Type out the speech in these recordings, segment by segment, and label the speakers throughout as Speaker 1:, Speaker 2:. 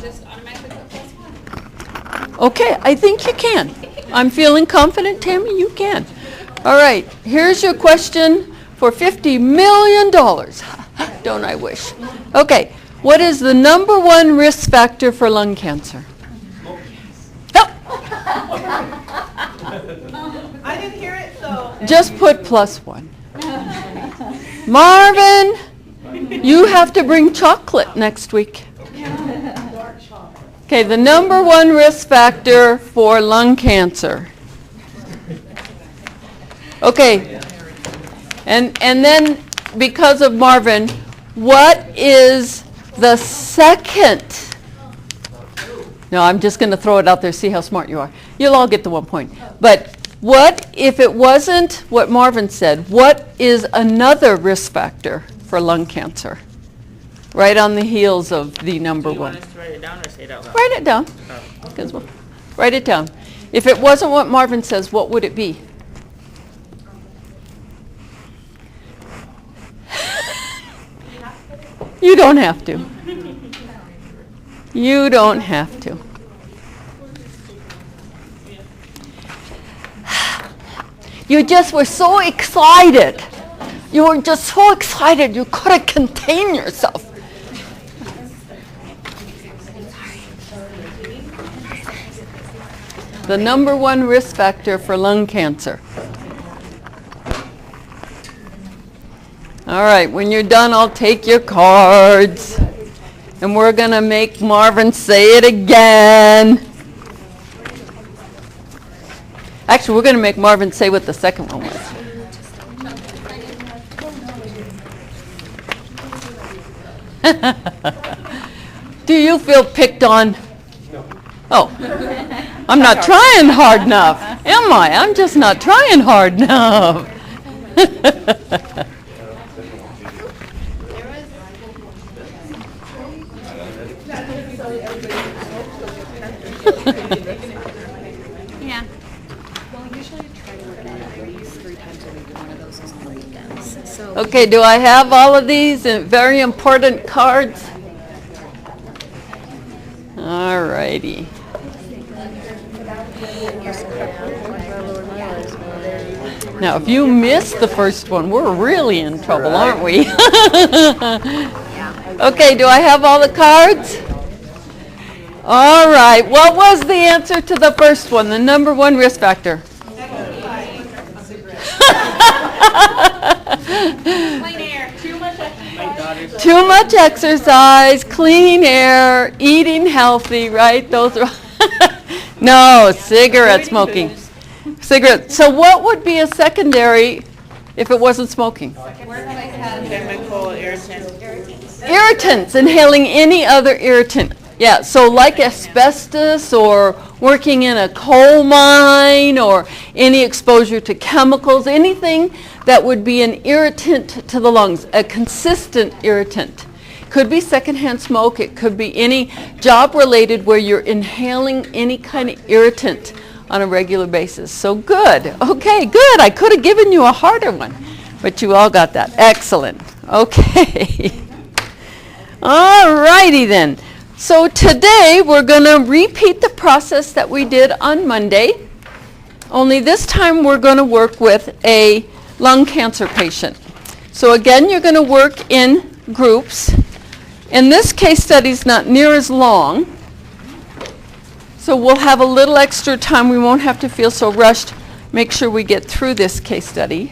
Speaker 1: just automatically put +1.
Speaker 2: Okay, I think you can. I'm feeling confident, Tammy, you can. All right, here's your question for $50 million. Don't I wish? Okay, what is the number one risk factor for lung cancer?
Speaker 3: I didn't hear it, so.
Speaker 2: Just put +1. Marvin, you have to bring chocolate next week. Okay, the number one risk factor for lung cancer. Okay, and then because of Marvin, what is the second? No, I'm just going to throw it out there, see how smart you are. You'll all get the 1 point. But what, if it wasn't what Marvin said, what is another risk factor for lung cancer? Right on the heels of the number one.
Speaker 4: Do you want us to write it down or say it out loud?
Speaker 2: Write it down. Write it down. If it wasn't what Marvin says, what would it be? You don't have to. You don't have to. You just were so excited. You were just so excited you couldn't contain yourself. The number one risk factor for lung cancer. All right, when you're done, I'll take your cards. And we're going to make Marvin say it again. Actually, we're going to make Marvin say what the second one was. Do you feel picked on? No. Oh, I'm not trying hard enough, am I? I'm just not trying hard enough.
Speaker 1: Yeah.
Speaker 5: Well, usually try to work at least 3 times a week. One of those is on the weekends. So
Speaker 2: Okay, do I have all of these very important cards? All righty. Now, if you missed the first one, we're really in trouble, aren't we? Okay, do I have all the cards? All right, what was the answer to the first one, the number one risk factor?
Speaker 1: Clean air.
Speaker 2: Too much exercise, clean air, eating healthy, right? Those are no, cigarette smoking. Cigarette. So what would be a secondary if it wasn't smoking?
Speaker 4: Chemical irritant.
Speaker 2: Irritants, inhaling any other irritant. Yeah, so like asbestos or working in a coal mine or any exposure to chemicals, anything that would be an irritant to the lungs, a consistent irritant. Could be secondhand smoke, it could be any job related where you're inhaling any kind of irritant on a regular basis. So good, okay, good. I could have given you a harder one, but you all got that. Excellent, okay. All righty then. So today we're going to repeat the process that we did on Monday, only this time we're going to work with a lung cancer patient. So again, you're going to work in groups. And this case study is not near as long, so we'll have a little extra time. We won't have to feel so rushed. Make sure we get through this case study.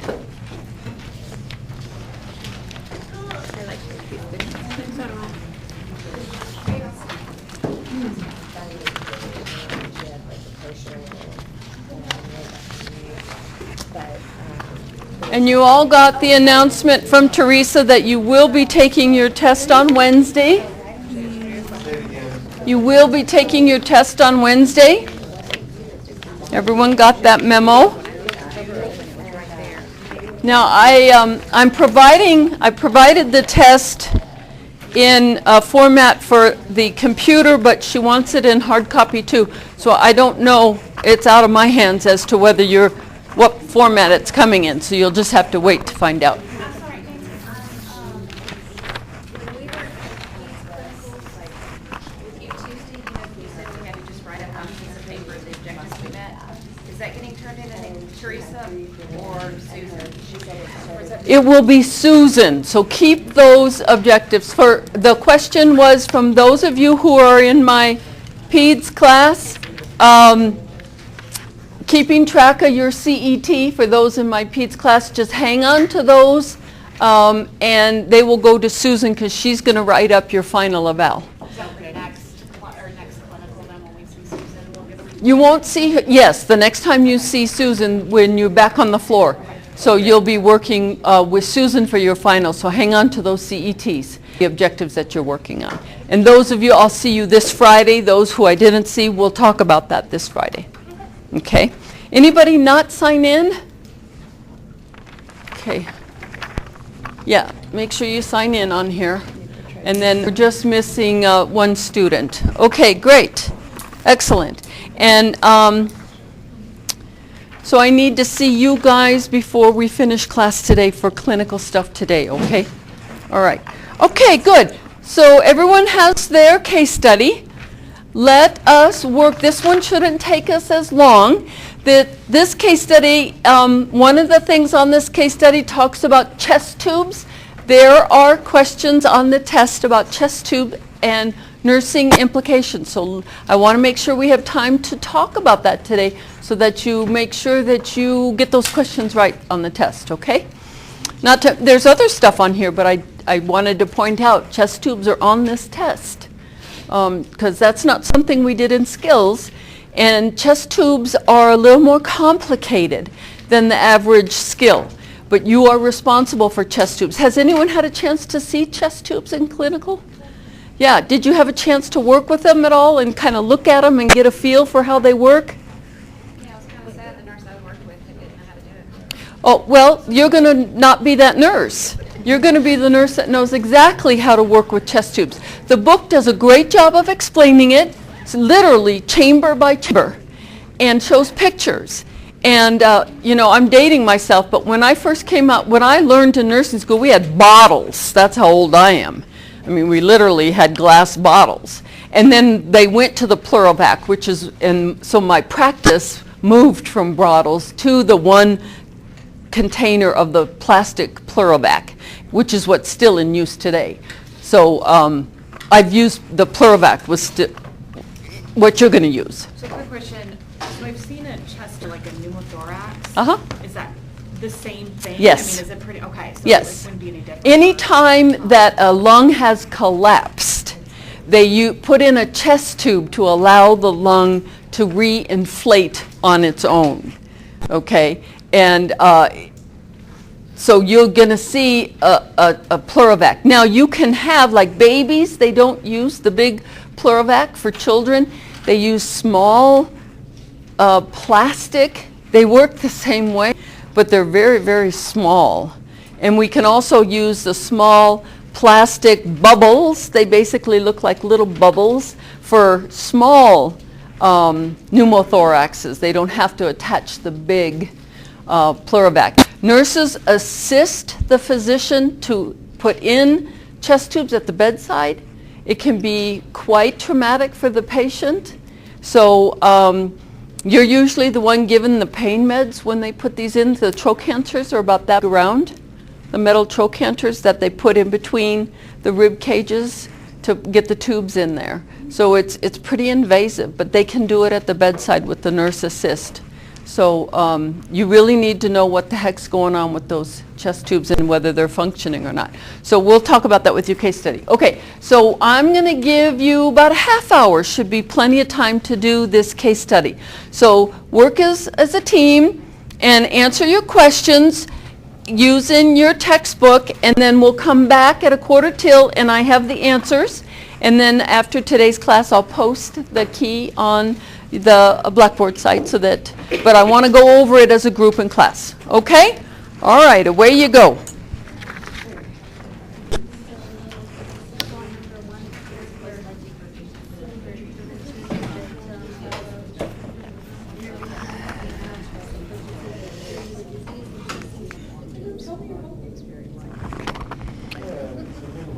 Speaker 2: And you all got the announcement from Teresa that you will be taking your test on Wednesday. You will be taking your test on Wednesday. Everyone got that memo? Now I provided the test in a format for the computer, but she wants it in hard copy too. So I don't know, it's out of my hands as to what format it's coming in, so you'll just have to wait to find out.
Speaker 1: that getting turned in, I think, Teresa or Susan? Or is that-
Speaker 2: It will be Susan, so keep those objectives. For the question was from those of you who are in my PEDS class, keeping track of your CET. For those in my PEDS class, just hang on to those, and they will go to Susan because she's going to write up your final eval.
Speaker 1: So the next clinical, then when we see Susan, we'll get them.
Speaker 2: You won't see her, yes, the next time you see Susan when you're back on the floor. So you'll be working with Susan for your final, so hang on to those CETs, the objectives that you're working on. And those of you, I'll see you this Friday. Those who I didn't see, we'll talk about that this Friday. Okay? Anybody not sign in? Okay. Yeah, make sure you sign in on here. And then we're just missing one student. Okay, great. Excellent. And so I need to see you guys before we finish class today for clinical stuff today, okay? All right. Okay, good. So everyone has their case study. Let us work. This one shouldn't take us as long. This case study, one of the things on this case study talks about chest tubes. There are questions on the test about chest tube and nursing implications. So I want to make sure we have time to talk about that today so that you make sure that you get those questions right on the test, okay? There's other stuff on here, but I wanted to point out chest tubes are on this test because that's not something we did in skills. And chest tubes are a little more complicated than the average skill. But you are responsible for chest tubes. Has anyone had a chance to see chest tubes in clinical? Yeah, did you have a chance to work with them at all and kind of look at them and get a feel for how they work?
Speaker 1: Yeah, I was kind of sad the nurse I worked with didn't know how to do it.
Speaker 2: Oh, well, you're going to not be that nurse. You're going to be the nurse that knows exactly how to work with chest tubes. The book does a great job of explaining it. It's literally chamber by chamber and shows pictures. And, you know, I'm dating myself, but when I first came out, when I learned in nursing school, we had bottles. That's how old I am. I mean, we literally had glass bottles. And then they went to the Pluralvac, which is, and so my practice moved from bottles to the one container of the plastic Pluralvac, which is what's still in use today. So I've used, the Pluralvac was what you're going to use.
Speaker 5: So quick question, so I've seen a chest, like a pneumothorax.
Speaker 2: Uh-huh.
Speaker 5: Is that the same thing?
Speaker 2: Yes.
Speaker 5: I mean, is it pretty, okay, so
Speaker 2: Yes.
Speaker 5: it wouldn't be any different?
Speaker 2: Anytime that a lung has collapsed, they put in a chest tube to allow the lung to re-inflate on its own, okay? And so you're going to see a Pluralvac. Now you can have, like babies, they don't use the big Pluralvac for children. They use small plastic. They work the same way, but they're very, very small. And we can also use the small plastic bubbles. They basically look like little bubbles for small pneumothoraxes. They don't have to attach the big Pluralvac. Nurses assist the physician to put in chest tubes at the bedside. It can be quite traumatic for the patient. So you're usually the one given the pain meds when they put these in. The trochanters are about that around, the metal trochanters that they put in between the rib cages to get the tubes in there. So it's pretty invasive, but they can do it at the bedside with the nurse assist. So you really need to know what the heck's going on with those chest tubes and whether they're functioning or not. So we'll talk about that with your case study. Okay, so I'm going to give you about a half hour. Should be plenty of time to do this case study. So work as a team and answer your questions using your textbook, and then we'll come back at 1:45 and I have the answers. And then after today's class, I'll post the key on the Blackboard site so that, but I want to go over it as a group in class. Okay? All right, away you go.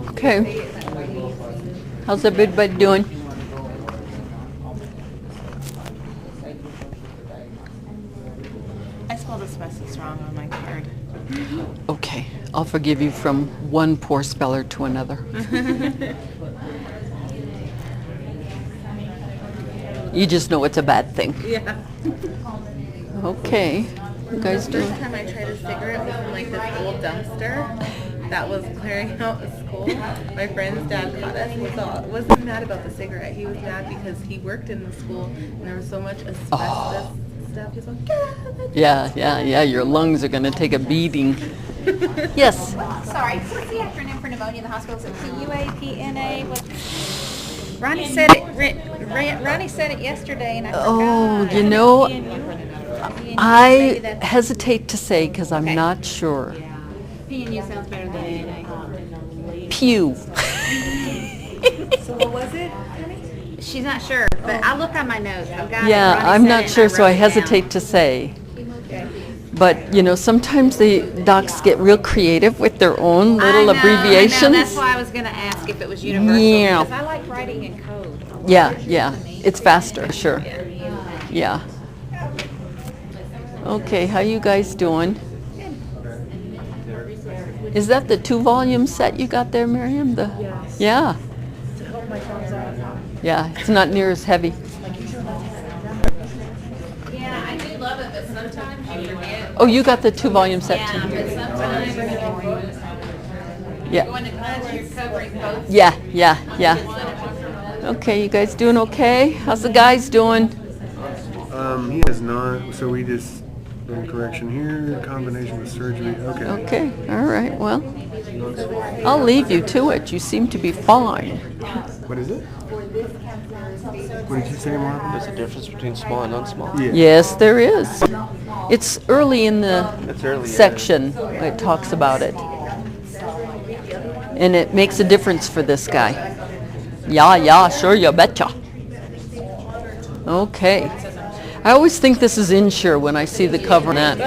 Speaker 2: Okay. How's everybody doing?
Speaker 4: S is wrong on my card.
Speaker 2: Okay, I'll forgive you from one poor speller to another. You just know it's a bad thing.
Speaker 4: Yeah.
Speaker 2: Okay, you guys
Speaker 6: The
Speaker 2: do.
Speaker 6: first time I tried a cigarette was in like this old dumpster that was clearing out the school. My friend's dad caught us. He wasn't mad about the cigarette. He was mad because he worked in the school and there was so much asbestos stuff. He's like,
Speaker 2: Yeah, your lungs are gonna take a beating. Yes,
Speaker 7: Sorry, what's the acronym for pneumonia in the hospital? Is it PUA, PNA?
Speaker 6: Ronnie said it. Ronnie said it yesterday, and I forgot.
Speaker 2: oh, you know, I hesitate to say because I'm not sure.
Speaker 7: PNU sounds better than ANA.
Speaker 2: Pew.
Speaker 7: So what was it? She's not sure, but I'll look on my notes. I've got
Speaker 2: Yeah,
Speaker 7: it. Ronnie
Speaker 2: I'm
Speaker 7: said
Speaker 2: not
Speaker 7: it,
Speaker 2: sure,
Speaker 7: and
Speaker 2: so I
Speaker 7: wrote it down.
Speaker 2: hesitate to say. But, you know, sometimes the docs get real creative with their own little
Speaker 7: I know,
Speaker 2: abbreviations.
Speaker 7: that's why I was going to ask if it was universal.
Speaker 2: Yeah.
Speaker 7: Because I like writing in code.
Speaker 2: Yeah, it's faster, sure. Yeah. Okay, how you guys doing? Is that the 2-volume set you got there, Miriam?
Speaker 3: Yes.
Speaker 2: Yeah.
Speaker 3: To help my thumbs out.
Speaker 2: Yeah, it's not near as heavy.
Speaker 1: Yeah, I do love it, but sometimes you forget.
Speaker 2: Oh, you got the 2-volume set
Speaker 1: Yeah,
Speaker 2: too?
Speaker 1: but sometimes
Speaker 2: Yeah.
Speaker 1: going to class, you're covering both.
Speaker 2: Yeah. Okay, you guys doing okay? How's the guys doing?
Speaker 8: He has not, so we just, correction here, combination with surgery, okay.
Speaker 2: Okay, all right, well, I'll leave you to it. You seem to be fine.
Speaker 8: What is it? What did you say, Mark?
Speaker 9: There's a difference between small and non-small.
Speaker 8: Yeah.
Speaker 2: Yes, there is. It's early in the
Speaker 9: It's early.
Speaker 2: section. It talks about it. And it makes a difference for this guy. Yeah, sure, you betcha. Okay. I always think this is Insure when I see the cover on that.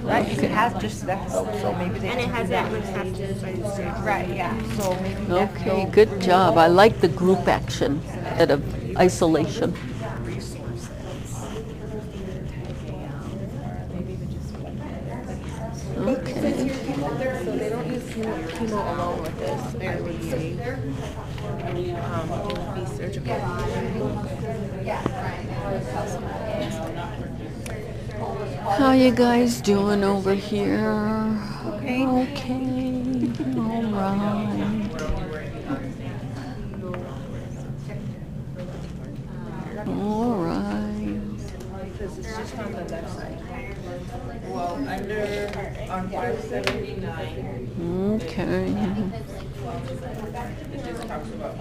Speaker 3: Right, because it has just that help, so maybe they.
Speaker 6: And it has that which has to.
Speaker 3: Right, yeah, so maybe
Speaker 2: Okay, good job. I like the group action instead of isolation. Okay.
Speaker 6: So they don't use chemo alone with this. There would be, it would be surgical.
Speaker 2: How you guys doing over here? Okay. Okay. All right. All right.
Speaker 3: because it's just on the left side.
Speaker 4: Well, on 579,
Speaker 2: Okay.
Speaker 4: it just talks about.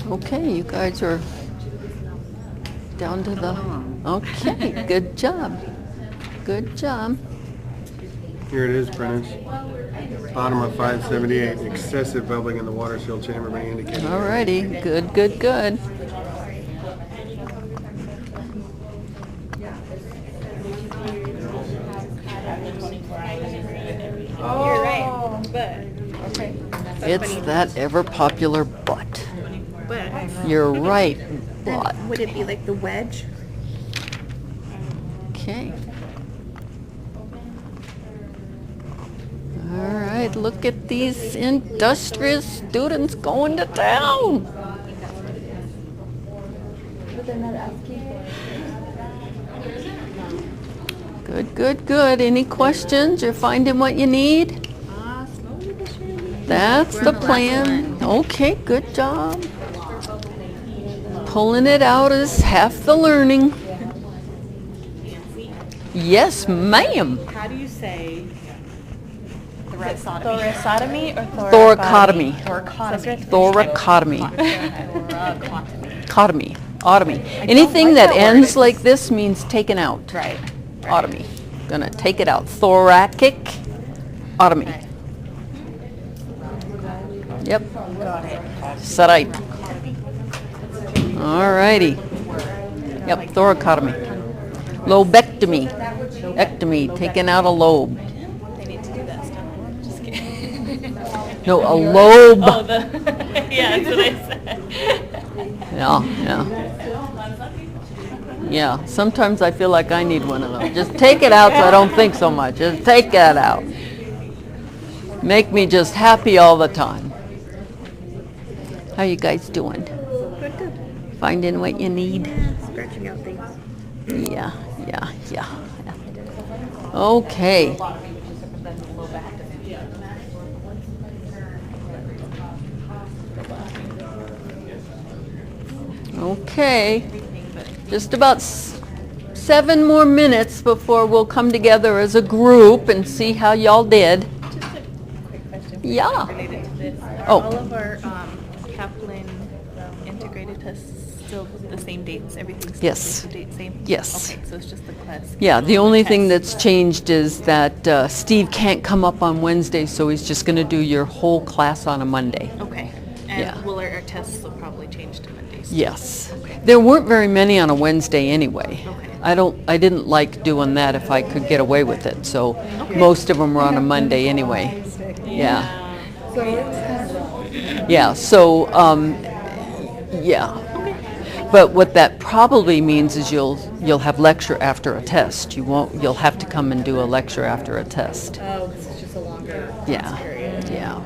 Speaker 2: Okay, you guys are down to the, okay, good job. Good job.
Speaker 8: Here it is, Prentice. Bottom of 578, excessive bubbling in the water seal chamber may indicate.
Speaker 2: All righty, good, good, good.
Speaker 6: You're right, but, okay.
Speaker 2: It's that ever-popular butt.
Speaker 6: But,
Speaker 2: You're right, butt.
Speaker 6: then would it be like the wedge?
Speaker 2: Okay. All right, look at these industrious students going to town. Good, good, good. Any questions? You're finding what you need? That's the plan. Okay, good job. Pulling it out is half the learning. Yes, ma'am.
Speaker 6: How do you say?
Speaker 3: Thoracotomy or
Speaker 2: Thoracotomy.
Speaker 3: thoracotomy?
Speaker 2: Thoracotomy. Cotomy. Otomy. Anything that ends like this means taken out.
Speaker 3: Right.
Speaker 2: Otomy. Gonna take it out. Thoracic otomy. Yep. That's right. All righty. Yep, thoracotomy. Lobectomy. Ectomy, taking out a lobe.
Speaker 6: They need to do that stuff. Just kidding.
Speaker 2: No, a lobe.
Speaker 6: Oh, yeah, that's what I said.
Speaker 2: Yeah. Yeah, sometimes I feel like I need one of those. Just take it out so I don't think so much. Just take that out. Make me just happy all the time. How you guys doing?
Speaker 3: Good, good.
Speaker 2: Finding what you need?
Speaker 3: Scratching out things.
Speaker 2: Yeah. Okay. Okay. Just about 7 more minutes before we'll come together as a group and see how y'all did.
Speaker 6: Just a quick question.
Speaker 2: Yeah.
Speaker 6: Related to this. Are
Speaker 2: Oh.
Speaker 6: all of our Kaplan integrated tests still the same dates? Everything's still
Speaker 2: Yes.
Speaker 6: the date same?
Speaker 2: Yes.
Speaker 6: Okay, so it's just the class.
Speaker 2: Yeah, the only thing
Speaker 6: test.
Speaker 2: that's changed is that Steve can't come up on Wednesday, so he's just going to do your whole class on a Monday.
Speaker 6: Okay. And
Speaker 2: Yeah.
Speaker 6: will our tests will probably change to Mondays?
Speaker 2: Yes. There weren't very many on a Wednesday anyway.
Speaker 6: Okay.
Speaker 2: I didn't like doing that if I could get away with it, so most of them were on a Monday anyway. Yeah. Yeah, so, yeah. But what that probably means is you'll have lecture after a test. You'll have to come and do a lecture after a test.
Speaker 6: Oh, this is just a longer
Speaker 2: Yeah, yeah.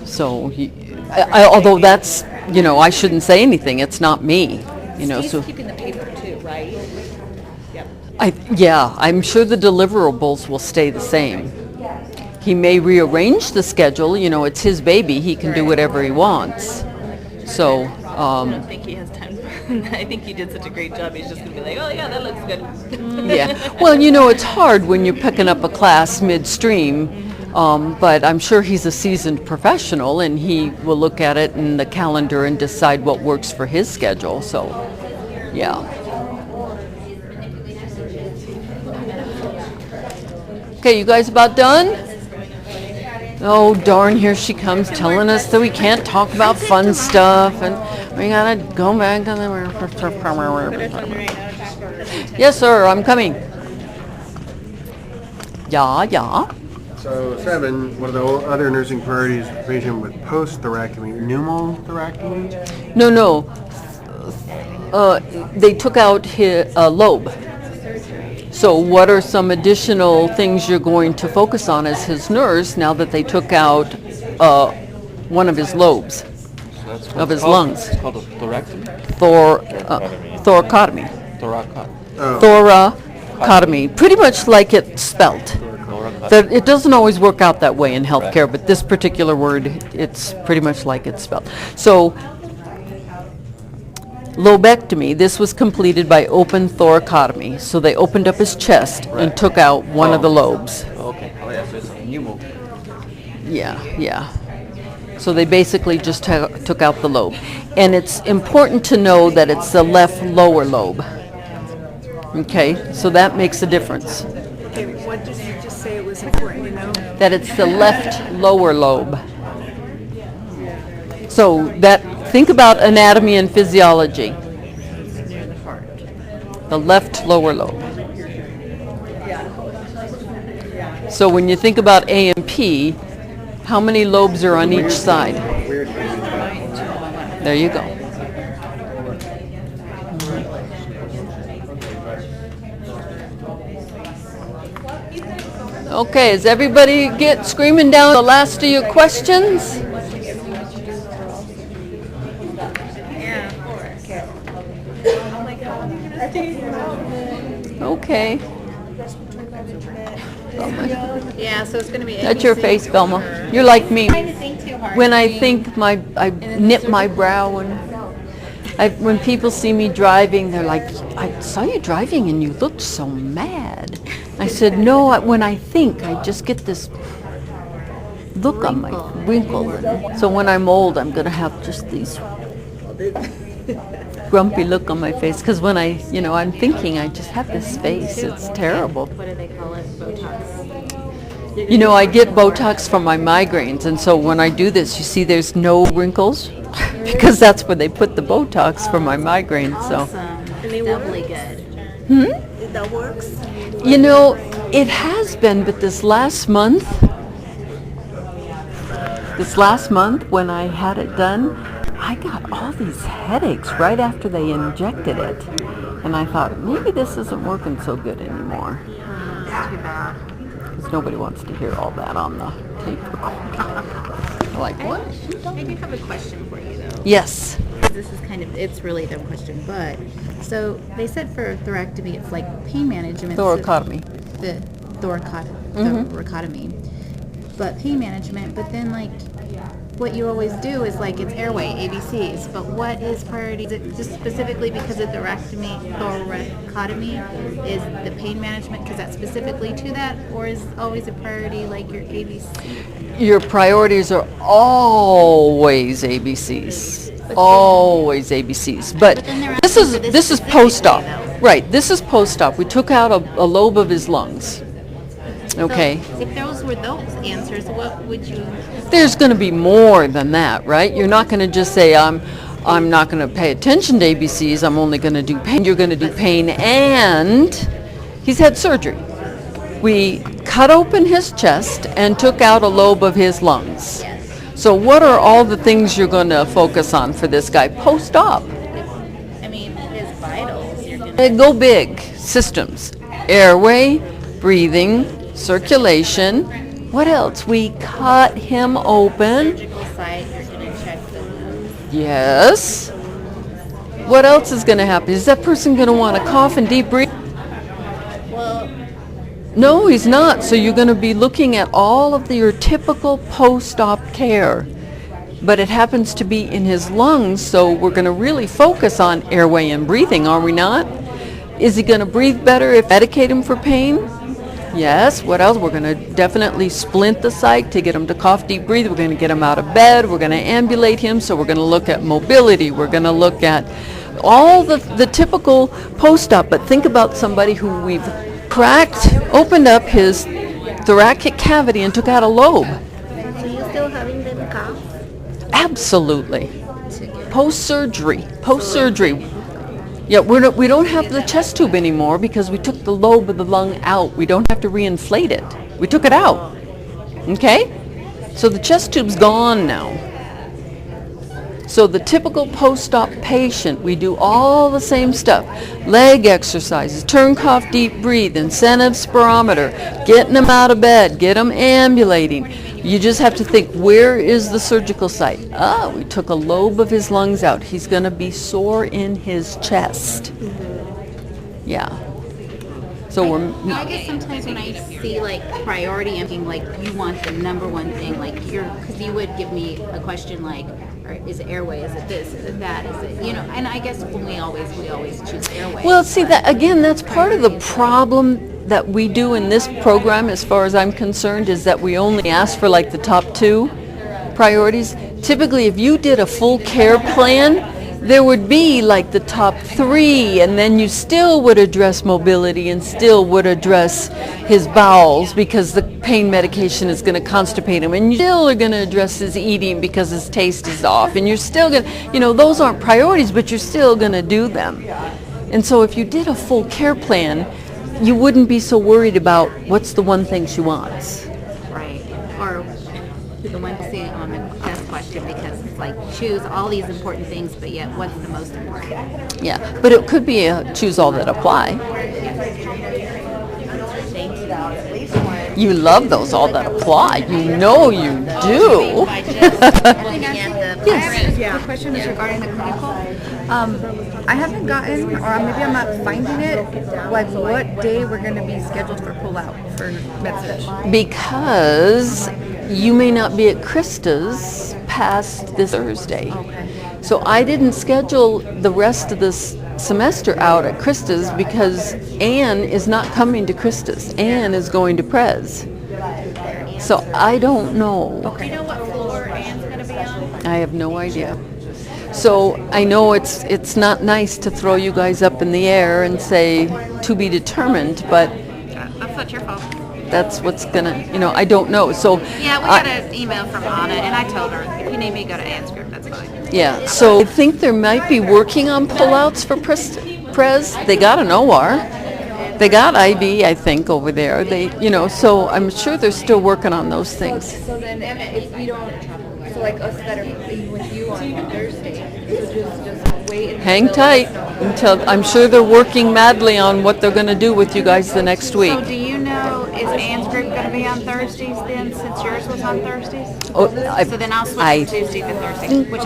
Speaker 2: So, although that's, I shouldn't say anything, it's not me, so.
Speaker 6: keeping the paper too, right? Yep.
Speaker 2: I'm sure the deliverables will stay the same. He may rearrange the schedule, it's his baby, he can do whatever he wants. So,
Speaker 6: I don't think he has time. I think he did such a great job. He's just gonna be like, oh yeah, that looks good.
Speaker 2: yeah. Well, it's hard when you're picking up a class midstream, but I'm sure he's a seasoned professional and he will look at it in the calendar and decide what works for his schedule, so, yeah. Okay, you guys about done? Oh darn, here she comes telling us that we can't talk about fun stuff and we gotta go back to the... Yes, sir, I'm coming. Yeah.
Speaker 8: So 7, what are the other nursing priorities for patient with post-thoracotomy? Pneumothoracotomy?
Speaker 2: No. They took out his lobe. So what are some additional things you're going to focus on as his nurse now that they took out one of his lobes of his lungs?
Speaker 9: It's called a thoracotomy.
Speaker 2: Thoracotomy.
Speaker 9: Thoracotomy.
Speaker 2: Thoracotomy. Pretty much like it's spelt. It doesn't always work out that way in healthcare, but this particular word, it's pretty much like it's spelled. So, lobectomy, this was completed by open thoracotomy. So they opened up his chest and took out one of the lobes.
Speaker 9: Okay. Oh yeah, so it's pneumo.
Speaker 2: Yeah. So they basically just took out the lobe. And it's important to know that it's the left lower lobe. Okay, so that makes a difference.
Speaker 3: Okay, what did you just say it was important to know?
Speaker 2: That it's the left lower lobe. So think about anatomy and physiology. The left lower lobe. So when you think about A and P, how many lobes are on each side? There you go. Okay, is everybody screaming down the last of your questions? Okay.
Speaker 7: Yeah, so it's gonna be.
Speaker 2: That's your face, Velma. You're like me. When I think I knit my brow and when people see me driving, they're like, I saw you driving and you looked so mad. I said, no, when I think, I just get this look on my wrinkle. So when I'm old, I'm going to have just these grumpy look on my face. Because when I'm thinking, I just have this face. It's terrible.
Speaker 7: What do they call it? Botox.
Speaker 2: I get Botox from my migraines. And so when I do this, you see there's no wrinkles? Because that's where they put the Botox for my migraines. So.
Speaker 7: Awesome. Doubly good.
Speaker 3: Is
Speaker 5: that works?
Speaker 2: You know, it has been, but this last month when I had it done, I got all these headaches right after they injected it. And I thought, maybe this isn't working so good anymore.
Speaker 7: That's too bad.
Speaker 2: Because nobody wants to hear all that on the tape recorder. They're like, what?
Speaker 7: I do have a question for you though.
Speaker 2: Yes.
Speaker 7: This is kind of, it's really a dumb question, but, so they said for thoracotomy, it's like pain management.
Speaker 2: Thoracotomy.
Speaker 7: The thoracotomy. But pain management, but then like, what you always do is like, it's airway, ABCs, but what is priority? Is it just specifically because of thoracotomy is the pain management, because that's specifically to that, or is always a priority like your ABC?
Speaker 2: Your priorities are always ABCs. Always ABCs. But
Speaker 7: then they're
Speaker 2: this
Speaker 7: asking for this
Speaker 2: is
Speaker 7: specifically,
Speaker 2: post-op.
Speaker 7: though.
Speaker 2: Right, this is post-op. We took out a lobe of his lungs. Okay.
Speaker 7: So if those were those answers, what would you?
Speaker 2: There's going to be more than that, right? You're not going to just say, I'm not going to pay attention to ABCs, I'm only going to do pain. You're going to do pain, and he's had surgery. We cut open his chest and took out a lobe of his lungs.
Speaker 7: Yes.
Speaker 2: So what are all the things you're going to focus on for this guy post-op?
Speaker 7: I mean, his vitals. You're gonna.
Speaker 2: They go big systems: airway, breathing, circulation. What else? We cut him open.
Speaker 7: Surgical site. You're gonna check the wound.
Speaker 2: Yes. What else is going to happen? Is that person going to want to cough and deep breathe?
Speaker 7: Well,
Speaker 2: No, he's not. So you're going to be looking at all of your typical post-op care. But it happens to be in his lungs, so we're going to really focus on airway and breathing, are we not? Is he going to breathe better if medicate him for pain? Yes. What else? We're going to definitely splint the site to get him to cough, deep breathe. We're going to get him out of bed. We're going to ambulate him. So we're going to look at mobility. We're going to look at all the typical post-op. But think about somebody who we've cracked, opened up his thoracic cavity and took out a lobe.
Speaker 5: So you still having them cough?
Speaker 2: Absolutely. Post-surgery. Yeah, we don't have the chest tube anymore because we took the lobe of the lung out. We don't have to reinflate it. We took it out. Okay? So the chest tube's gone now. So the typical post-op patient, we do all the same stuff. Leg exercises, turn, cough, deep breathe, incentive spirometer, getting them out of bed, get them ambulating. You just have to think, where is the surgical site? We took a lobe of his lungs out. He's going to be sore in his chest. Yeah. So
Speaker 7: I guess sometimes when I see like priority, I'm thinking like you want the number one thing, like because you would give me a question like, or is it airway? Is it this? Is it that? Is it, you know? And I guess when we always choose airway.
Speaker 2: Well, see, that again, that's part of the problem that we do in this program, as far as I'm concerned, is that we only ask for like the top 2 priorities. Typically, if you did a full care plan, there would be like the top 3, and then you still would address mobility and still would address his bowels because the pain medication is going to constipate him, and you still are going to address his eating because his taste is off, and you're still going to, those aren't priorities, but you're still going to do them. And so if you did a full care plan, you wouldn't be so worried about what's the one thing she wants.
Speaker 7: Right. Or the one thing on the test question, because it's like choose all these important things, but yet what's the most important?
Speaker 2: Yeah, but it could be a choose all that apply. You love those all that apply. You know you do.
Speaker 7: By just looking at the
Speaker 3: The question is regarding the clinical. I haven't gotten, or maybe I'm not finding it, like what day we're going to be scheduled for pull-out for MedSearch.
Speaker 2: Because you may not be at Krista's past this Thursday.
Speaker 3: Okay.
Speaker 2: So I didn't schedule the rest of this semester out at Krista's because Anne is not coming to Krista's. Anne is going to Prez. So I don't know.
Speaker 7: Do you know what floor Anne's going to be on?
Speaker 2: I have no idea. So I know it's not nice to throw you guys up in the air and say to be determined, but
Speaker 7: That's not your fault.
Speaker 2: that's what's gonna, I don't know. So
Speaker 7: Yeah, we got an email from Anna, and I told her, if you need me to go to Anne's group, that's fine.
Speaker 2: yeah, so I think they might be working on pullouts for Prez. They got an OR. They got IV, I think, over there. So I'm sure they're still working on those things.
Speaker 3: So then if we don't, so like us that are with you on Thursday, so just wait and
Speaker 2: Hang tight until, I'm sure they're working madly on what they're going to do with you guys the next week.
Speaker 7: So do you know, is Ann's group going to be on Thursdays then, since yours was on Thursdays?
Speaker 2: Oh,
Speaker 7: So then I'll switch to Tuesday to Thursday, which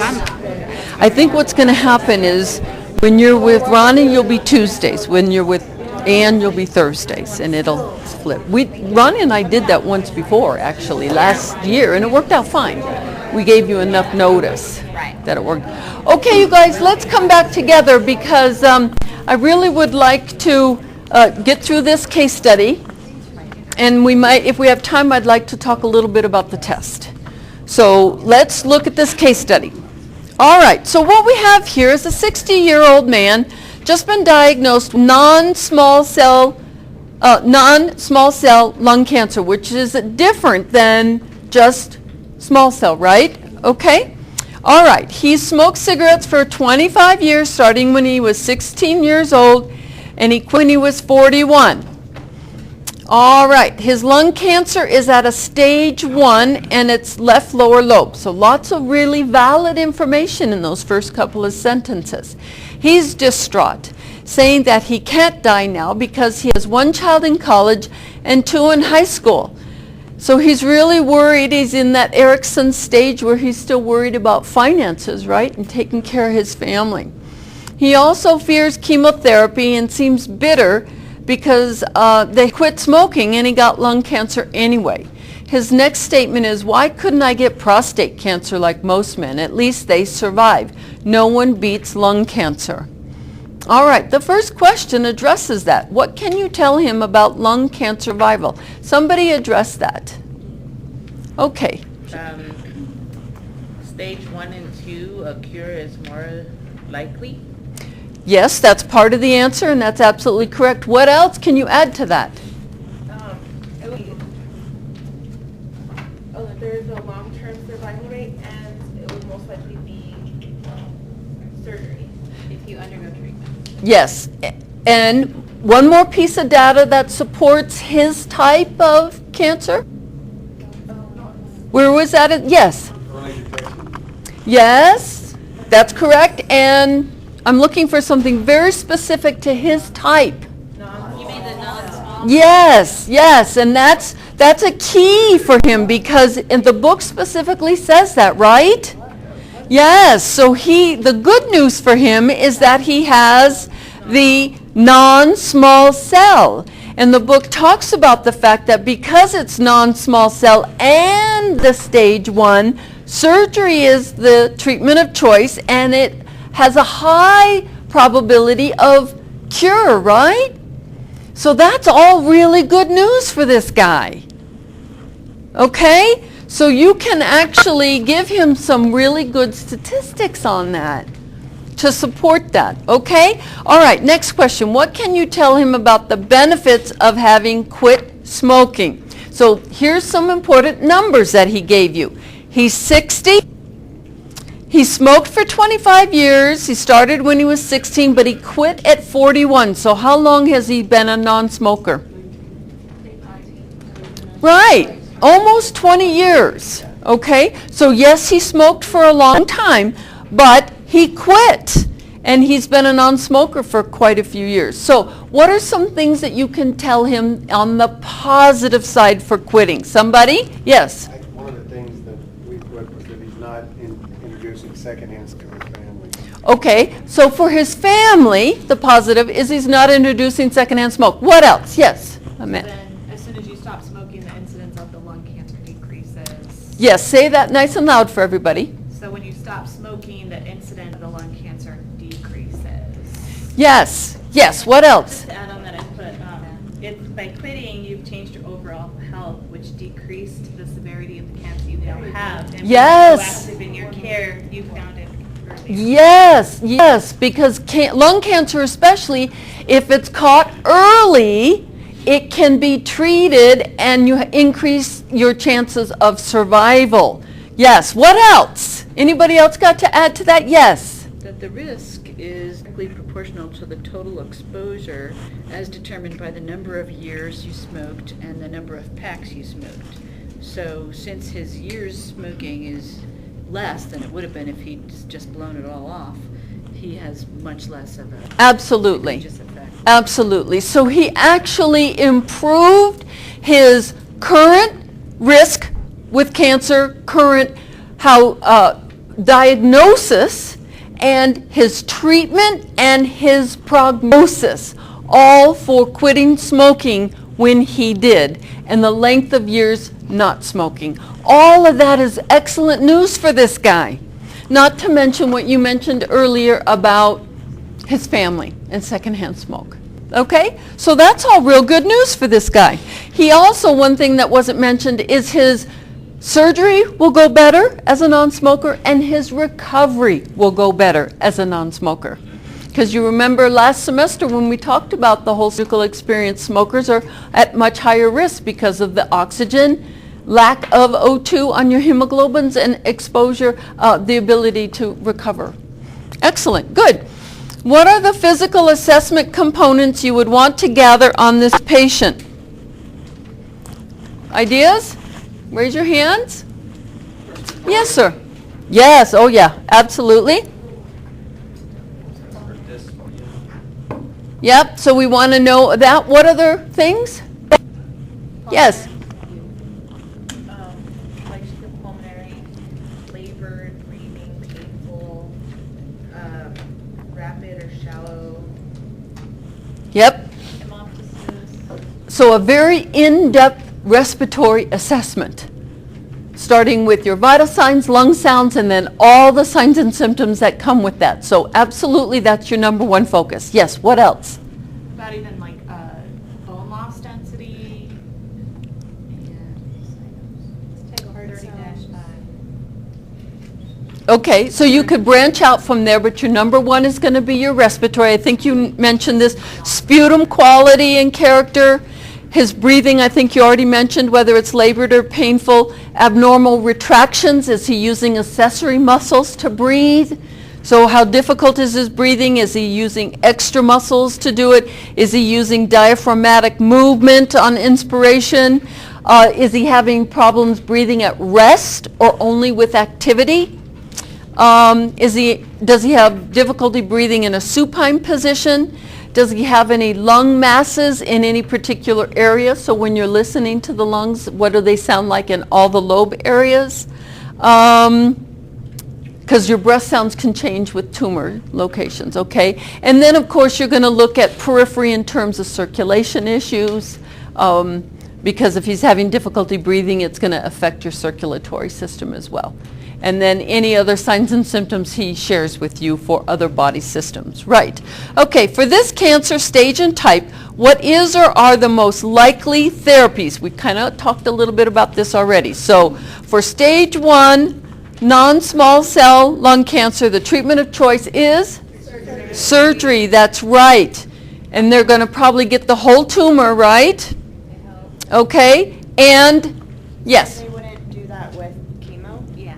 Speaker 2: I think what's going to happen is when you're with Ronnie, you'll be Tuesdays. When you're with Ann, you'll be Thursdays, and it'll flip. Ronnie and I did that once before, actually, last year, and it worked out fine. We gave you enough notice that it worked. Okay, you guys, let's come back together because I really would like to get through this case study, and we might, if we have time, I'd like to talk a little bit about the test. So let's look at this case study. All right, so what we have here is a 60-year-old man just been diagnosed with non-small cell lung cancer, which is different than just small cell, right? Okay. All right. He smoked cigarettes for 25 years, starting when he was 16 years old, and he quit when he was 41. All right. His lung cancer is at a stage 1, and it's left lower lobe. So lots of really valid information in those first couple of sentences. He's distraught, saying that he can't die now because he has 1 child in college and 2 in high school. So he's really worried. He's in that Erickson stage where he's still worried about finances, right, and taking care of his family. He also fears chemotherapy and seems bitter because they quit smoking and he got lung cancer anyway. His next statement is, why couldn't I get prostate cancer like most men? At least they survive. No one beats lung cancer. All right, the first question addresses that. What can you tell him about lung cancer survival? Somebody address that. Okay.
Speaker 6: Stage 1 and 2, a cure is more likely.
Speaker 2: Yes, that's part of the answer, and that's absolutely correct. What else can you add to that?
Speaker 6: There's a long-term survival rate, and it would most likely be surgery if you undergo treatment.
Speaker 2: Yes, and one more piece of data that supports his type of cancer? Where was that? Yes. Yes, that's correct, and I'm looking for something very specific to his type. Yes, and that's a key for him because the book specifically says that, right? Yes, so the good news for him is that he has the non-small cell. And the book talks about the fact that because it's non-small cell and the stage 1, surgery is the treatment of choice, and it has a high probability of cure, right? So that's all really good news for this guy. Okay? So you can actually give him some really good statistics on that to support that. Okay? All right, next question. What can you tell him about the benefits of having quit smoking? So here's some important numbers that he gave you. He's 60. He smoked for 25 years. He started when he was 16, but he quit at 41. So how long has he been a non-smoker? Right, almost 20 years. Okay, so yes, he smoked for a long time, but he quit. And he's been a non-smoker for quite a few years. So what are some things that you can tell him on the positive side for quitting? Somebody? Yes.
Speaker 8: One of the things that we put was that he's not introducing secondhand to his family.
Speaker 2: Okay, so for his family, the positive is he's not introducing secondhand smoke. What else? Yes, Amit.
Speaker 5: Then, as soon as you stop smoking, the incidence of the lung cancer decreases.
Speaker 2: Yes, say that nice and loud for everybody.
Speaker 5: So when you stop smoking, the incidence of the lung cancer decreases.
Speaker 2: Yes, what else?
Speaker 6: To add on that, I put, by quitting, you've changed your overall health, which decreased the severity of the cancer you now have. And
Speaker 2: Yes.
Speaker 6: when you're proactive in your care, you found it earlier.
Speaker 2: Yes, because lung cancer especially, if it's caught early, it can be treated and you increase your chances of survival. Yes, what else? Anybody else got to add to that? Yes.
Speaker 6: That the risk
Speaker 10: is directly proportional to the total exposure as determined by the number of years you smoked and the number of packs you smoked. So since his years smoking is less than it would have been if he'd just blown it all off, he has much less of a
Speaker 2: Absolutely.
Speaker 10: egregious effect.
Speaker 2: Absolutely. So he actually improved his current risk with cancer, current diagnosis, and his treatment and his prognosis, all for quitting smoking when he did, and the length of years not smoking. All of that is excellent news for this guy. Not to mention what you mentioned earlier about his family and secondhand smoke. Okay? So that's all real good news for this guy. He also, one thing that wasn't mentioned is his surgery will go better as a non-smoker, and his recovery will go better as a non-smoker. Because you remember last semester when we talked about the whole surgical experience, smokers are at much higher risk because of the oxygen, lack of O2 on your hemoglobins, and exposure, the ability to recover. Excellent, good. What are the physical assessment components you would want to gather on this patient? Ideas? Raise your hands. Yes, sir. Yes, oh yeah, absolutely. Yep, so we want to know that. What other things? Yes.
Speaker 6: Like pulmonary, labored, breathing, painful, rapid or shallow.
Speaker 2: Yep. So a very in-depth respiratory assessment, starting with your vital signs, lung sounds, and then all the signs and symptoms that come with that. So absolutely, that's your number one focus. Yes, what else?
Speaker 5: About even like bone loss density.
Speaker 2: Okay, so you could branch out from there, but your number one is going to be your respiratory. I think you mentioned this. Sputum quality and character. His breathing, I think you already mentioned, whether it's labored or painful. Abnormal retractions, is he using accessory muscles to breathe? So how difficult is his breathing? Is he using extra muscles to do it? Is he using diaphragmatic movement on inspiration? Is he having problems breathing at rest or only with activity? Does he have difficulty breathing in a supine position? Does he have any lung masses in any particular area? So when you're listening to the lungs, what do they sound like in all the lobe areas? Because your breath sounds can change with tumor locations, okay? And then, of course, you're going to look at periphery in terms of circulation issues, because if he's having difficulty breathing, it's going to affect your circulatory system as well. And then any other signs and symptoms he shares with you for other body systems. Right. Okay, for this cancer stage and type, what is or are the most likely therapies? We kind of talked a little bit about this already. So for stage 1, non-small cell lung cancer, the treatment of choice is? Surgery, that's right. And they're going to probably get the whole tumor, right? Okay, and yes?
Speaker 1: They wouldn't do that with chemo?
Speaker 7: Yeah.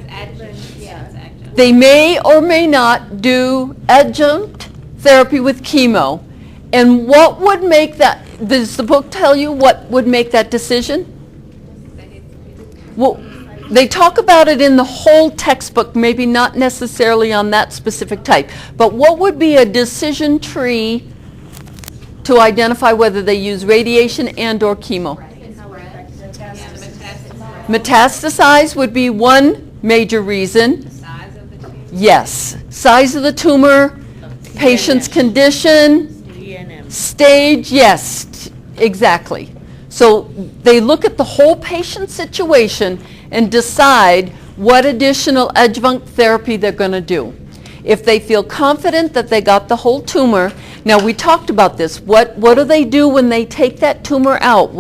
Speaker 7: Adjunct. Yeah, it's adjunct.
Speaker 2: They may or may not do adjunct therapy with chemo. And what would make that, does the book tell you what would make that decision? Well, they talk about it in the whole textbook, maybe not necessarily on that specific type. But what would be a decision tree to identify whether they use radiation and or chemo? Metastasize would be one major reason. Yes. Size of the tumor, patient's condition, stage, yes, exactly. So they look at the whole patient situation and decide what additional adjunct therapy they're going to do. If they feel confident that they got the whole tumor, now we talked about this. What do they do when they take that tumor out?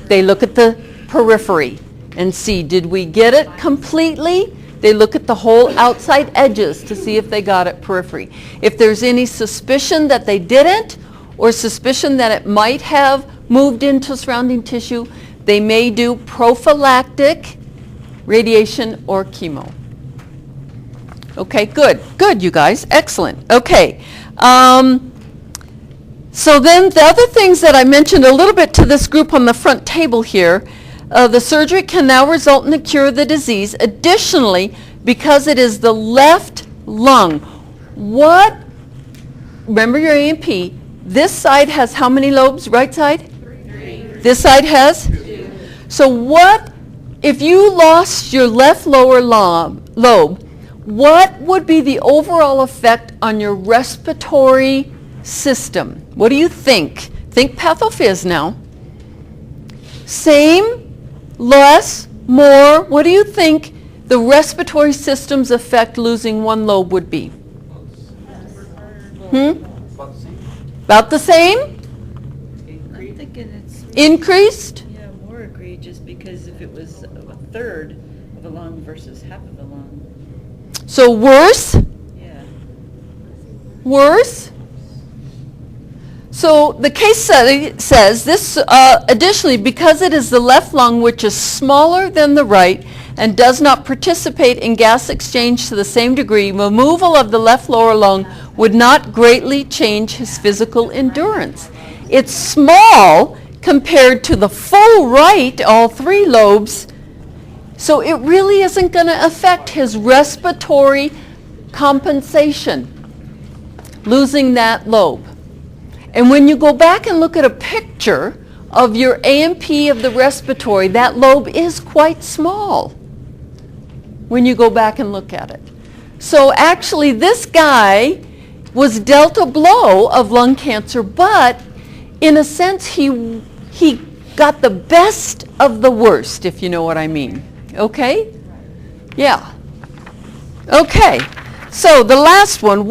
Speaker 2: They look at the periphery and see, did we get it completely? They look at the whole outside edges to see if they got it periphery. If there's any suspicion that they didn't, or suspicion that it might have moved into surrounding tissue, they may do prophylactic radiation or chemo. Okay, good, you guys, excellent. Okay. So then the other things that I mentioned a little bit to this group on the front table here, the surgery can now result in the cure of the disease. Additionally, because it is the left lung, remember your A&P, this side has how many lobes, right side? 3. This side has? 2. So what, if you lost your left lower lobe, what would be the overall effect on your respiratory system? What do you think? Think pathophys now. Same, less, more. What do you think the respiratory system's effect losing one lobe would be? About the same?
Speaker 10: I'm thinking it's,
Speaker 2: Increased?
Speaker 10: yeah, more egregious, because if it was a third of a lung versus half of a lung,
Speaker 2: So worse?
Speaker 10: yeah.
Speaker 2: Worse? So the case study says this, additionally, because it is the left lung which is smaller than the right and does not participate in gas exchange to the same degree, removal of the left lower lung would not greatly change his physical endurance. It's small compared to the full right, all 3 lobes, so it really isn't going to affect his respiratory compensation, losing that lobe. And when you go back and look at a picture of your A&P of the respiratory, that lobe is quite small when you go back and look at it. So actually this guy was dealt a blow of lung cancer, but in a sense he got the best of the worst, if you know what I mean. Okay? Yeah. Okay. So the last one,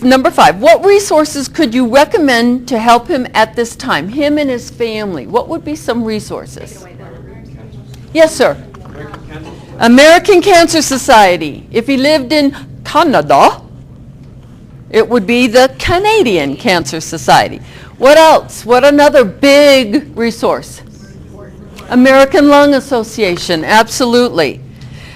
Speaker 2: number 5, what resources could you recommend to help him at this time, him and his family? What would be some resources? Yes, sir. American Cancer Society. If he lived in Canada, it would be the Canadian Cancer Society. What else? What another big resource? American Lung Association, absolutely.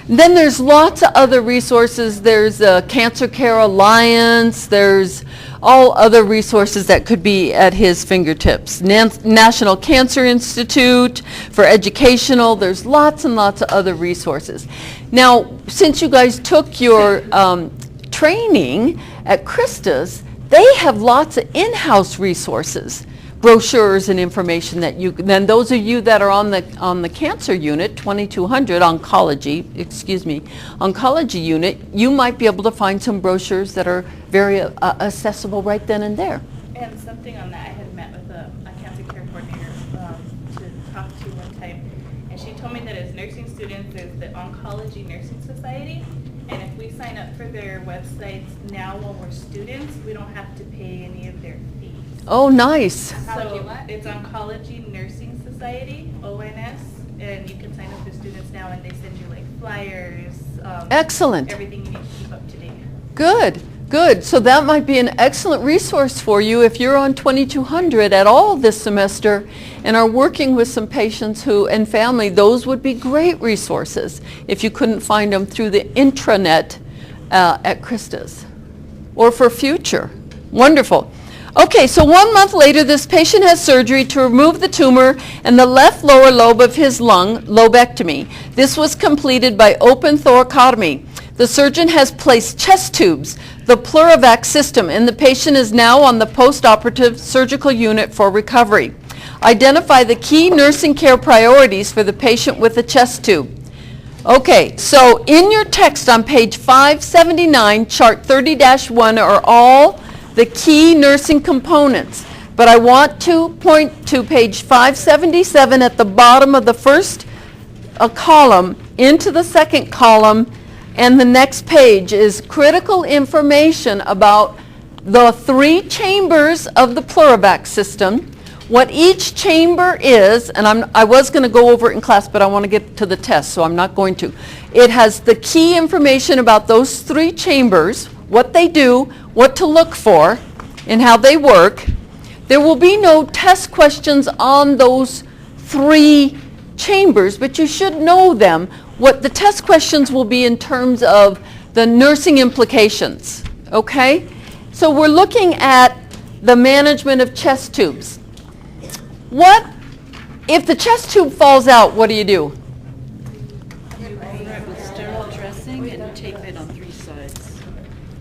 Speaker 2: Then there's lots of other resources. There's the Cancer Care Alliance. There's all other resources that could be at his fingertips. National Cancer Institute for educational. There's lots and lots of other resources. Now, since you guys took your training at Krista's, they have lots of in-house resources, brochures and information that you, then those of you that are on the cancer unit, 2200 oncology unit, you might be able to find some brochures that are very accessible right then and there.
Speaker 6: And something on that, I had met with a cancer care coordinator to talk to one time, and she told me that as nursing students, there's the Oncology Nursing Society, and if we sign up for their websites now when we're students, we don't have to pay any of their fees.
Speaker 2: Oh, nice.
Speaker 6: So it's Oncology Nursing Society, ONS, and you can sign up for students now, and they send you like flyers.
Speaker 2: Excellent.
Speaker 6: Everything you need to keep up to date.
Speaker 2: Good, good. So that might be an excellent resource for you if you're on 2200 at all this semester and are working with some patients who and family. Those would be great resources if you couldn't find them through the intranet at Krista's or for future. Wonderful. Okay, so 1 month later, this patient has surgery to remove the tumor and the left lower lobe of his lung, lobectomy. This was completed by open thoracotomy. The surgeon has placed chest tubes, the Plurivac system, and the patient is now on the post-operative surgical unit for recovery. Identify the key nursing care priorities for the patient with a chest tube. Okay, so in your text on page 579, chart 30-1 are all the key nursing components. But I want to point to page 577 at the bottom of the first column into the second column, and the next page is critical information about the 3 chambers of the Plurivac system, what each chamber is, and I was going to go over it in class, but I want to get to the test, so I'm not going to. It has the key information about those 3 chambers, what they do, what to look for, and how they work. There will be no test questions on those 3 chambers, but you should know them what the test questions will be in terms of the nursing implications, okay? So we're looking at the management of chest tubes. What, if the chest tube falls out, what do?
Speaker 10: You cover it with sterile dressing and tape it on 3 sides.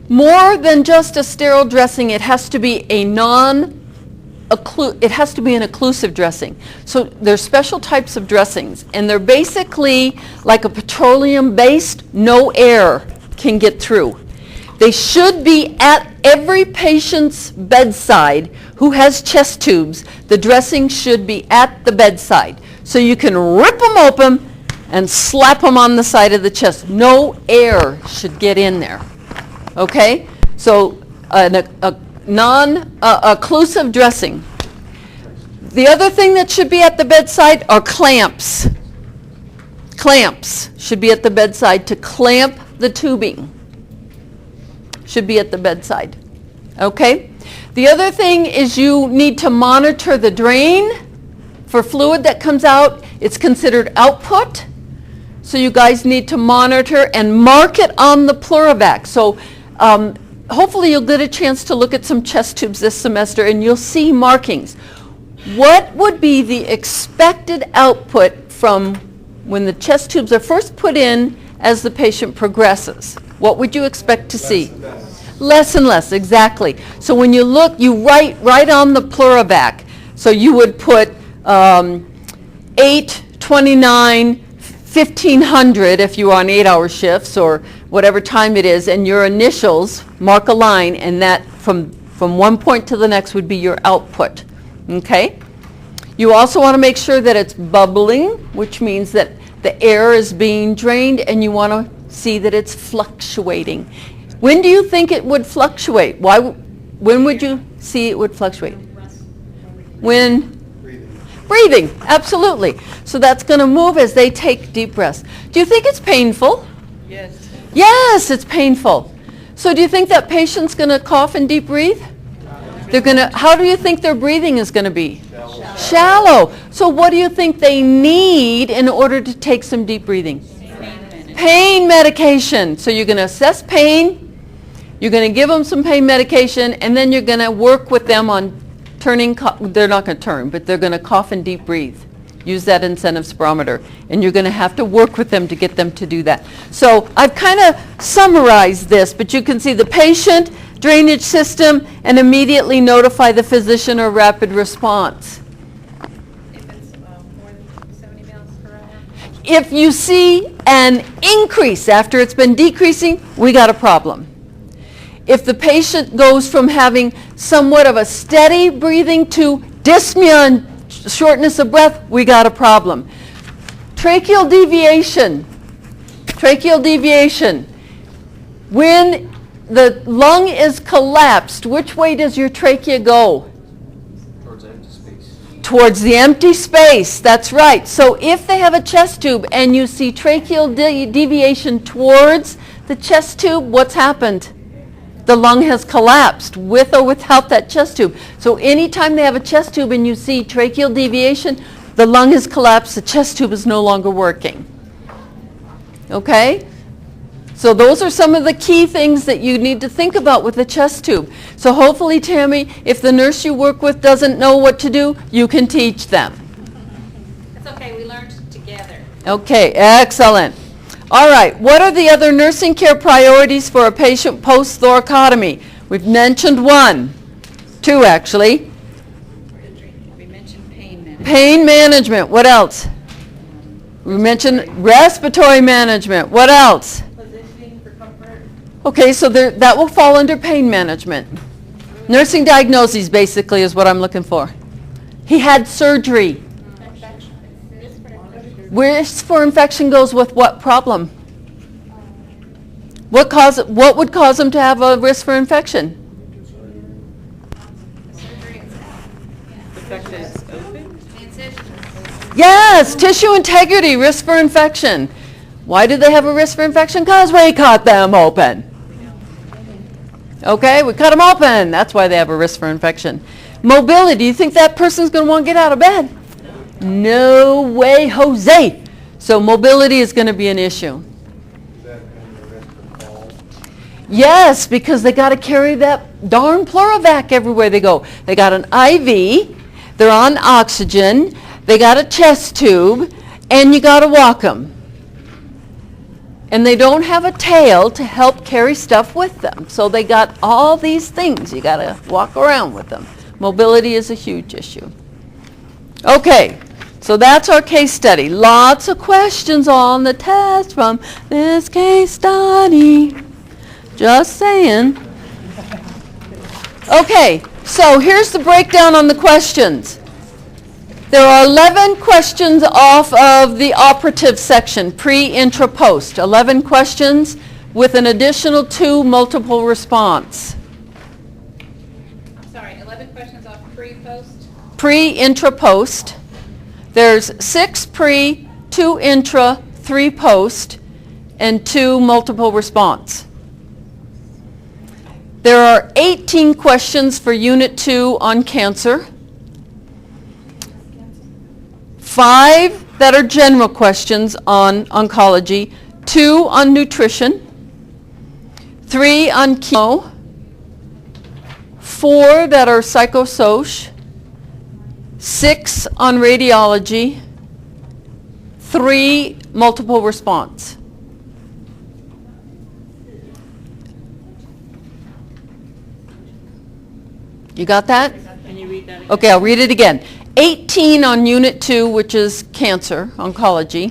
Speaker 2: More than just a sterile dressing, it has to be a it has to be an occlusive dressing. So there's special types of dressings, and they're basically like a petroleum-based, no air can get through. They should be at every patient's bedside who has chest tubes. The dressing should be at the bedside. So you can rip them open and slap them on the side of the chest. No air should get in there. Okay? So a non-occlusive dressing. The other thing that should be at the bedside are clamps. Clamps should be at the bedside to clamp the tubing. Should be at the bedside. Okay? The other thing is you need to monitor the drain for fluid that comes out. It's considered output. So you guys need to monitor and mark it on the Plurivac. So hopefully you'll get a chance to look at some chest tubes this semester and you'll see markings. What would be the expected output from when the chest tubes are first put in as the patient progresses? What would you expect to see? Less and less, exactly. So when you look, you write right on the Plurivac. So you would put 8, 29, 1500 if you are on 8-hour shifts or whatever time it is, and your initials, mark a line, and that from one point to the next would be your output. Okay? You also want to make sure that it's bubbling, which means that the air is being drained, and you want to see that it's fluctuating. When do you think it would fluctuate? When would you see it would fluctuate? When? Breathing, absolutely. So that's going to move as they take deep breaths. Do you think it's painful?
Speaker 10: Yes.
Speaker 2: Yes, it's painful. So do you think that patient's going to cough and deep breathe? They're going to. How do you think their breathing is going to be? Shallow. So what do you think they need in order to take some deep breathing? Pain medication. So you're going to assess pain, you're going to give them some pain medication, and then you're going to work with them on turning, they're not going to turn, but they're going to cough and deep breathe. Use that incentive spirometer, and you're going to have to work with them to get them to do that. So I've kind of summarized this, but you can see the patient, drainage system, and immediately notify the physician or rapid response.
Speaker 1: If it's more than 70 miles per hour?
Speaker 2: If you see an increase after it's been decreasing, we got a problem. If the patient goes from having somewhat of a steady breathing to dyspnea and shortness of breath, we got a problem. Tracheal deviation. Tracheal deviation. When the lung is collapsed, which way does your trachea go?
Speaker 9: Towards empty space.
Speaker 2: Towards the empty space, that's right. So if they have a chest tube and you see tracheal deviation towards the chest tube, what's happened? The lung has collapsed with or without that chest tube. So anytime they have a chest tube and you see tracheal deviation, the lung has collapsed, the chest tube is no longer working. Okay? So those are some of the key things that you need to think about with the chest tube. So hopefully, Tammy, if the nurse you work with doesn't know what to do, you can teach them.
Speaker 1: It's okay, we learned together.
Speaker 2: Okay, excellent. All right, what are the other nursing care priorities for a patient post-thoracotomy? We've mentioned 1, 2 actually.
Speaker 10: We mentioned pain management.
Speaker 2: Pain management, what else? We mentioned respiratory management, what else?
Speaker 6: Positioning for comfort.
Speaker 2: Okay, so that will fall under pain management. Nursing diagnoses basically is what I'm looking for. He had surgery. Risk for infection goes with what problem? What would cause him to have a risk for infection?
Speaker 6: The fact that it's open.
Speaker 2: Yes, tissue integrity, risk for infection. Why do they have a risk for infection? Because we cut them open. Okay, we cut them open. That's why they have a risk for infection. Mobility, do you think that person's going to want to get out of bed? No way, Jose. So mobility is going to be an issue.
Speaker 8: Is that kind of a risk of fall?
Speaker 2: Yes, because they got to carry that darn Pleurovac everywhere they go. They got an IV, they're on oxygen, they got a chest tube, and you got to walk them. And they don't have a tail to help carry stuff with them. So they got all these things. You got to walk around with them. Mobility is a huge issue. Okay, so that's our case study. Lots of questions on the test from this case study. Just saying. Okay, so here's the breakdown on the questions. There are 11 questions off of the operative section, pre, intra, post. 11 questions with an additional 2 multiple response.
Speaker 7: Sorry, 11 questions off pre-post?
Speaker 2: Pre, intra, post. There's 6 pre, 2 intra, 3 post, and 2 multiple response. There are 18 questions for Unit 2 on cancer. 5 that are general questions on oncology, 2 on nutrition, 3 on chemo, 4 that are psychosocial, 6 on radiology, 3 multiple response. You got that?
Speaker 10: Can you read that again?
Speaker 2: Okay, I'll read it again. 18 on Unit 2, which is cancer, oncology.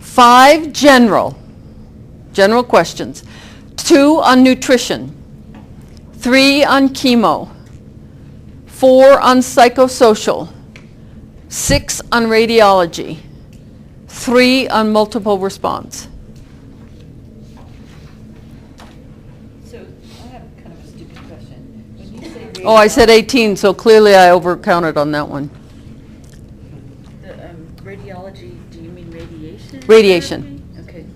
Speaker 2: 5 general questions. 2 on nutrition. 3 on chemo. 4 on psychosocial. 6 on radiology. 3 on multiple response.
Speaker 10: So I have kind of a stupid question. When you say
Speaker 2: Oh, I said 18, so clearly I overcounted on that one.
Speaker 10: radiology, do you mean radiation?
Speaker 2: Radiation.
Speaker 10: therapy? Okay.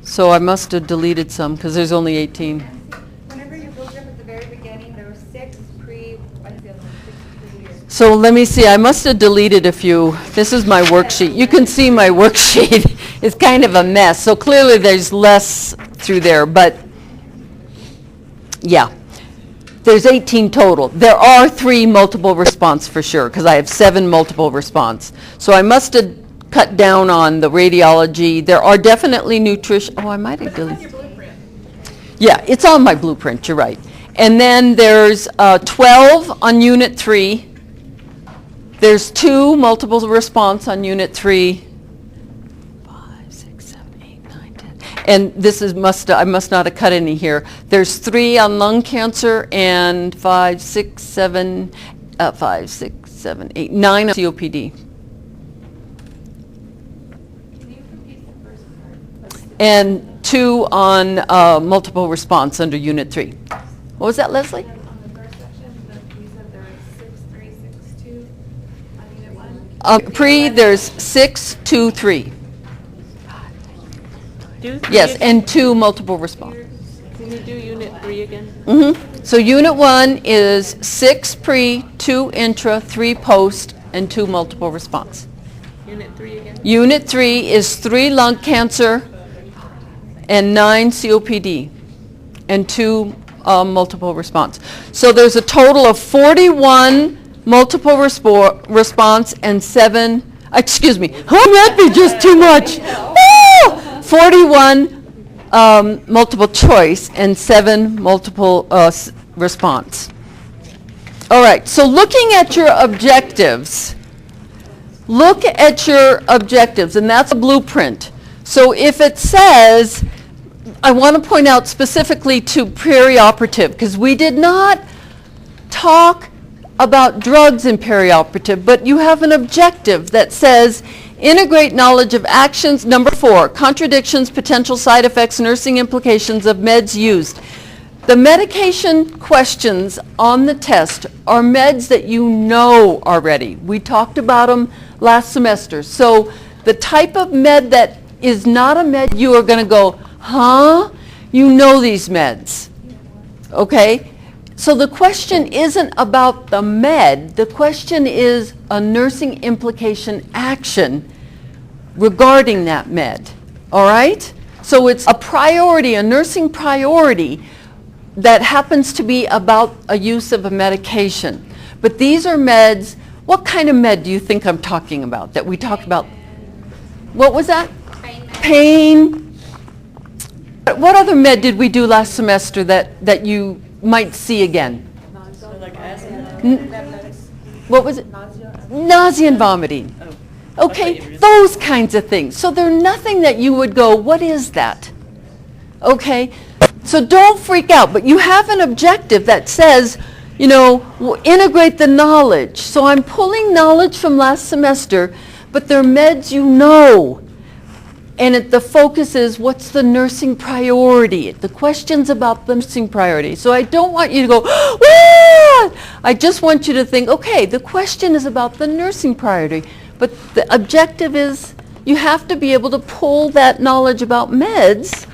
Speaker 2: So I must have deleted some because there's only 18.
Speaker 3: Whenever you broke up at the very beginning, there were 6 pre, what is the other one? 6 pre.
Speaker 2: So let me see, I must have deleted a few. This is my worksheet. You can see my worksheet. It's kind of a mess. So clearly there's less through there, but yeah. There's 18 total. There are 3 multiple response for sure, because I have 7 multiple response. So I must have cut down on the radiology. There are definitely nutrition. Oh, I might have deleted. Yeah, it's on my blueprint, you're right. And then there's 12 on Unit 3. There's 2 multiple response on Unit 3. 5, 6, 7, 8, 9, 10. And this is I must not have cut any here. There's 3 on lung cancer and 5, 6, 7, 8, 9 on COPD. And 2 on multiple response under Unit 3. What was that, Leslie?
Speaker 3: On the first section, you said there was 6, 3, 6, 2 on Unit 1.
Speaker 2: Pre, there's 6, 2, 3. Yes, and 2 multiple response.
Speaker 4: Can you do Unit 3 again?
Speaker 2: Mm-hmm. So Unit 1 is 6 pre, 2 intra, 3 post, and 2 multiple response.
Speaker 4: Unit 3 again?
Speaker 2: Unit 3 is 3 lung cancer and 9 COPD and 2 multiple response. So there's a total of 41 multiple response and 7, excuse me, oh, that'd be just too much. Woo! 41 multiple choice and 7 multiple response. All right, so looking at your objectives, look at your objectives, and that's a blueprint. So if it says, I want to point out specifically to perioperative, because we did not talk about drugs in perioperative, but you have an objective that says, integrate knowledge of actions. Number 4, contradictions, potential side effects, nursing implications of meds used. The medication questions on the test are meds that you know already. We talked about them last semester. So the type of med that is not a med, you are going to go, huh? You know these meds. Okay? So the question isn't about the med. The question is a nursing implication action regarding that med, all right? So it's a priority, a nursing priority that happens to be about a use of a medication. But these are meds. What kind of med do you think I'm talking about, that we talk about? What was that? Pain. What other med did we do last semester that you might see again? What was it? Nausea and vomiting. Okay, those kinds of things. So they're nothing that you would go, what is that? Okay, so don't freak out, but you have an objective that says, integrate the knowledge. So I'm pulling knowledge from last semester, but they're meds you know. And the focus is, what's the nursing priority? The question's about the nursing priority. So I don't want you to go, what? I just want you to think, okay, the question is about the nursing priority. But the objective is, you have to be able to pull that knowledge about meds.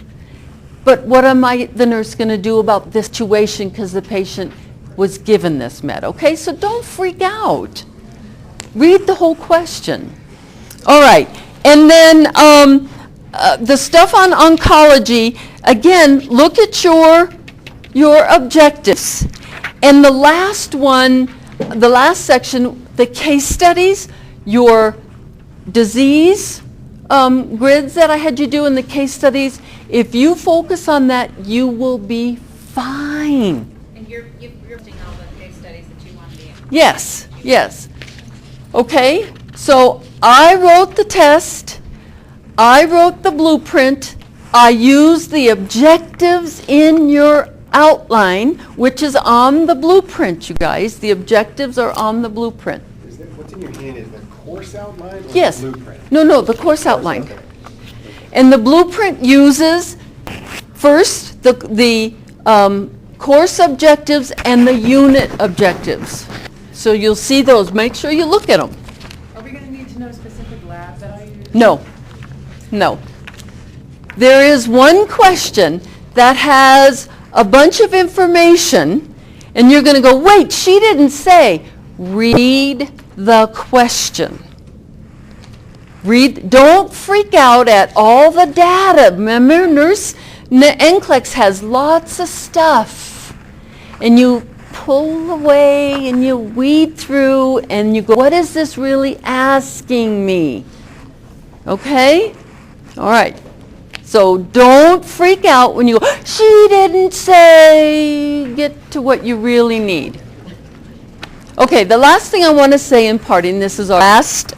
Speaker 2: But what am I, the nurse, going to do about this situation because the patient was given this med? Okay, so don't freak out. Read the whole question. All right, and then the stuff on oncology, again, look at your objectives. And the last one, the last section, the case studies, your disease grids that I had you do in the case studies, if you focus on that, you will be fine.
Speaker 7: And you're listing all the case studies that you want to be in.
Speaker 2: Yes, yes. Okay, so I wrote the test, I wrote the blueprint, I used the objectives in your outline, which is on the blueprint, you guys. The objectives are on the blueprint.
Speaker 8: What's in your hand, is the course outline or
Speaker 2: Yes.
Speaker 8: the blueprint?
Speaker 2: No, the course outline.
Speaker 8: Okay.
Speaker 2: And the blueprint uses first the course objectives and the unit objectives. So you'll see those. Make sure you look at them.
Speaker 1: Are we going to need to know specific lab that I use?
Speaker 2: No. There is one question that has a bunch of information, and you're going to go, wait, she didn't say. Read the question. Don't freak out at all the data. Remember, NCLEX has lots of stuff. And you pull away and you weed through and you go, what is this really asking me? Okay? All right. So don't freak out when you go, she didn't say. Get to what you really need. Okay, the last thing I want to say in parting, this is our last